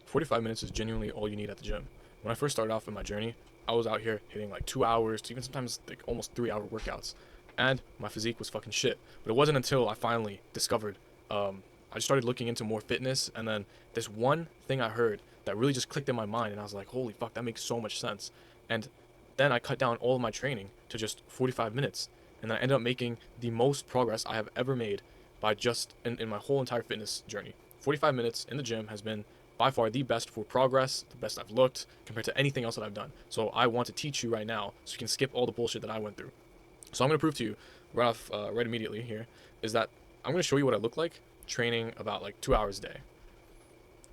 45 minutes is genuinely all you need at the gym. When I first started off in my journey, I was out here hitting like 2 hours to even sometimes like almost 3 hour workouts, and my physique was fucking shit. But it wasn't until I finally discovered, I just started looking into more fitness, and then this one thing I heard that really just clicked in my mind, and I was like, holy fuck, that makes so much sense. And then I cut down all of my training to just 45 minutes, and then I ended up making the most progress I have ever made by just in my whole entire fitness journey. 45 minutes in the gym has been by far the best for progress, the best I've looked compared to anything else that I've done. So I want to teach you right now so you can skip all the bullshit that I went through. So I'm going to prove to you right immediately here is that I'm going to show you what I look like training about like 2 hours a day.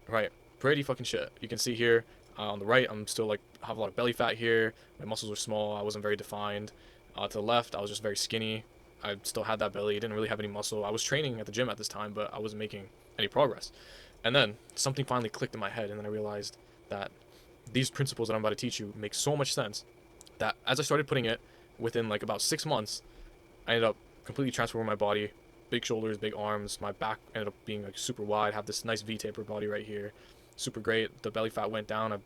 Right, pretty fucking shit. You can see here on the right, I'm still like have a lot of belly fat here. My muscles were small. I wasn't very defined. To the left, I was just very skinny. I still had that belly. Didn't really have any muscle. I was training at the gym at this time, but I wasn't making any progress. And then something finally clicked in my head, and then I realized that these principles that I'm about to teach you make so much sense that as I started putting it within like about 6 months, I ended up completely transforming my body. Big shoulders, big arms. My back ended up being like super wide. Have this nice V-taper body right here, super great. The belly fat went down. I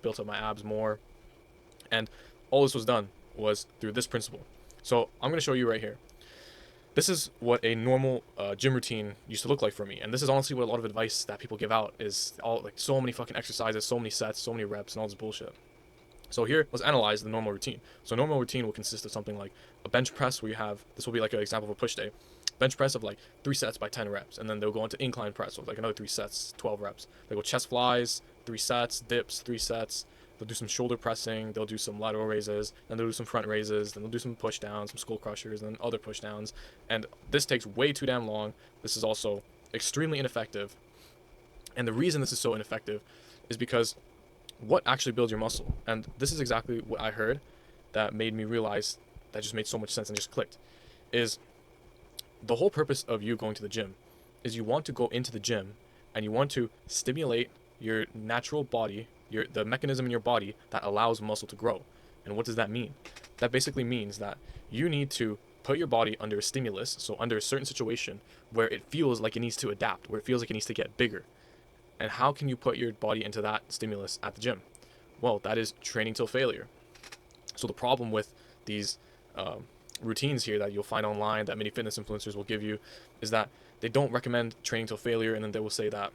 built up my abs more, and all this was done was through this principle. So I'm gonna show you right here. This is what a normal gym routine used to look like for me, and this is honestly what a lot of advice that people give out is all like so many fucking exercises, so many sets, so many reps, and all this bullshit. So here, let's analyze the normal routine. So a normal routine will consist of something like a bench press where you have, this will be like an example of a push day, bench press of like 3 sets by 10 reps, and then they'll go into incline press with like another 3 sets, 12 reps. They go chest flies, 3 sets, dips, 3 sets. They'll do some shoulder pressing, they'll do some lateral raises, then they'll do some front raises, then they'll do some push downs, some skull crushers, and then other push downs. And this takes way too damn long. This is also extremely ineffective. And the reason this is so ineffective is because what actually builds your muscle? And this is exactly what I heard that made me realize that just made so much sense and just clicked. Is the whole purpose of you going to the gym is you want to go into the gym and you want to stimulate your natural body, the mechanism in your body that allows muscle to grow. And what does that mean? That basically means that you need to put your body under a stimulus, so under a certain situation where it feels like it needs to adapt, where it feels like it needs to get bigger. And how can you put your body into that stimulus at the gym? Well, that is training till failure. So the problem with these routines here that you'll find online that many fitness influencers will give you is that they don't recommend training till failure, and then they will say that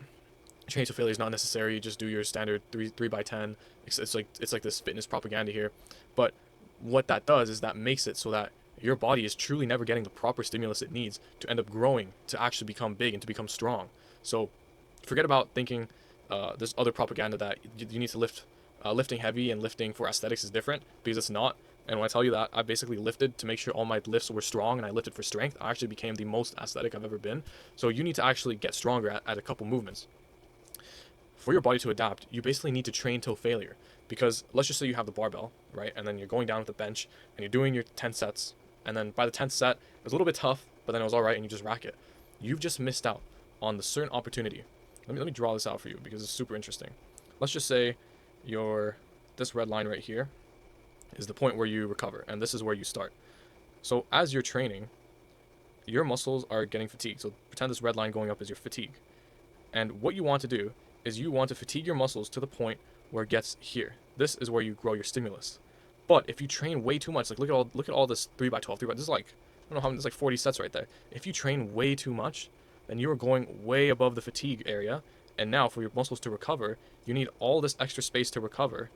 training till failure is not necessary. Just do your standard 3 by 10. It's like this fitness propaganda here. But what that does is that makes it so that your body is truly never getting the proper stimulus it needs to end up growing, to actually become big and to become strong. So forget about thinking this other propaganda that you need to lift. Lifting heavy and lifting for aesthetics is different, because it's not. And when I tell you that, I basically lifted to make sure all my lifts were strong, and I lifted for strength. I actually became the most aesthetic I've ever been. So you need to actually get stronger at a couple movements. For your body to adapt, you basically need to train till failure. Because let's just say you have the barbell, right? And then you're going down with the bench, and you're doing your 10 sets. And then by the 10th set, it was a little bit tough, but then it was all right, and you just rack it. You've just missed out on the certain opportunity. Let me draw this out for you because it's super interesting. Let's just say this red line right here is the point where you recover, and this is where you start. So as you're training, your muscles are getting fatigued. So pretend this red line going up is your fatigue. And what you want to do is you want to fatigue your muscles to the point where it gets here. This is where you grow your stimulus. But if you train way too much, like look at all this 3 by 12, this is like, I don't know how many, there's like 40 sets right there. If you train way too much, then you are going way above the fatigue area. And now for your muscles to recover, you need all this extra space to recover,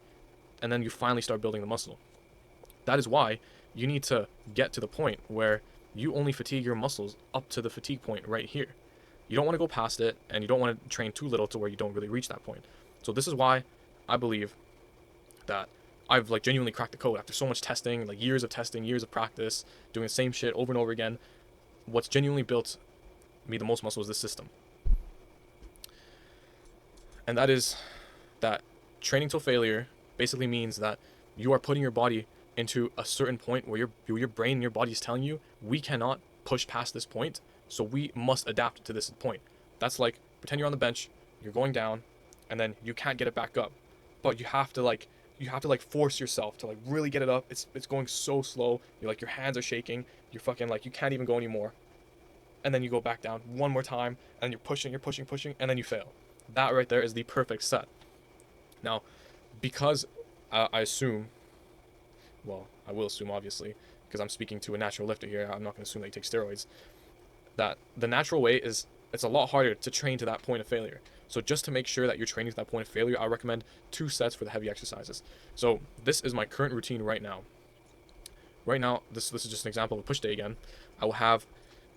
and then you finally start building the muscle. That is why you need to get to the point where you only fatigue your muscles up to the fatigue point right here. You don't want to go past it, and you don't want to train too little to where you don't really reach that point. So this is why I believe that I've like genuinely cracked the code after so much testing, like years of testing, years of practice, doing the same shit over and over again. What's genuinely built me the most muscle is this system. And that is that training till failure basically means that you are putting your body into a certain point where your brain and your body is telling you, we cannot push past this point, so we must adapt to this point. That's like, pretend you're on the bench, you're going down, and then you can't get it back up. But you have to force yourself to like really get it up. It's going so slow. You're like, your hands are shaking. You're fucking like, you can't even go anymore. And then you go back down one more time, and you're pushing, and then you fail. That right there is the perfect set. Now, because I assume, well, I will assume obviously, because I'm speaking to a natural lifter here, I'm not going to assume that he takes steroids, that the natural way is it's a lot harder to train to that point of failure. So just to make sure that you're training to that point of failure, I recommend 2 sets for the heavy exercises. So this is my current routine right now. Right now, this is just an example of a push day again. I will have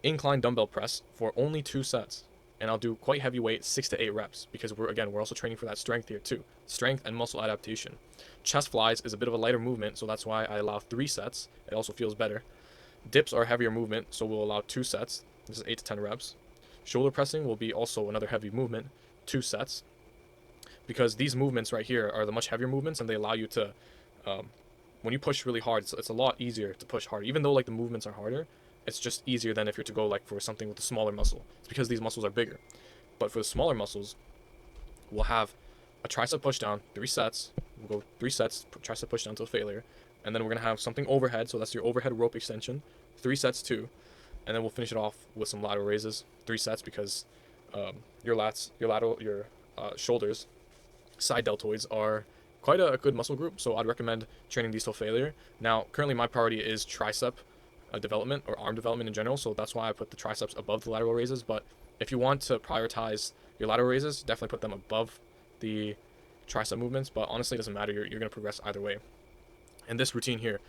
incline dumbbell press for only 2 sets, and I'll do quite heavy weight, 6 to 8 reps, because we're also training for that strength here too, strength and muscle adaptation. Chest flies is a bit of a lighter movement, so that's why I allow 3 sets. It also feels better. Dips are a heavier movement, so we'll allow 2 sets. This is 8 to 10 reps. Shoulder pressing will be also another heavy movement, 2 sets, because these movements right here are the much heavier movements, and they allow you to, when you push really hard, it's a lot easier to push hard. Even though like the movements are harder, it's just easier than if you're to go like for something with a smaller muscle. It's because these muscles are bigger. But for the smaller muscles, we'll have a tricep push down, 3 sets. We'll go 3 sets, tricep push down to failure, and then we're gonna have something overhead. So that's your overhead rope extension, 3 sets too, and then we'll finish it off with some lateral raises, 3 sets, because your shoulders, side deltoids are quite a good muscle group. So I'd recommend training these till failure. Now, currently my priority is tricep development or arm development in general, so that's why I put the triceps above the lateral raises. But if you want to prioritize your lateral raises, definitely put them above the tricep movements. But honestly, it doesn't matter. You're going to progress either way. And this routine here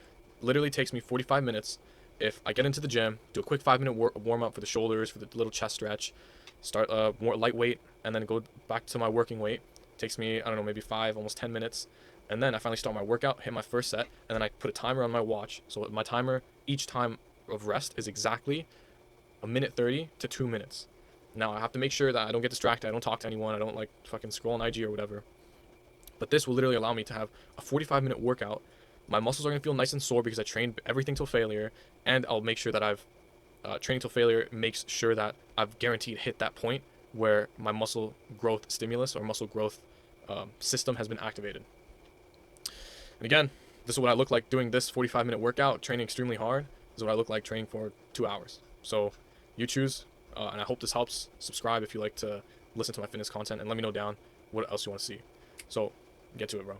literally takes me 45 minutes. If I get into the gym, do a quick 5-minute warm up for the shoulders, for the little chest stretch, start more lightweight, and then go back to my working weight. Takes me, I don't know, maybe 5, almost 10 minutes. And then I finally start my workout, hit my first set, and then I put a timer on my watch. So my timer each time of rest is exactly 1:30 to 2 minutes. Now I have to make sure that I don't get distracted, I don't talk to anyone, I don't like fucking scroll on IG or whatever. But this will literally allow me to have a 45-minute workout. My muscles are gonna feel nice and sore because I trained everything till failure, and I'll make sure that I've training till failure makes sure that I've guaranteed hit that point where my muscle growth stimulus or muscle growth system has been activated. And again, this is what I look like doing this 45-minute workout, training extremely hard. This is what I look like training for 2 hours. So you choose, and I hope this helps. Subscribe if you like to listen to my fitness content, and let me know down what else you want to see. So get to it, bro.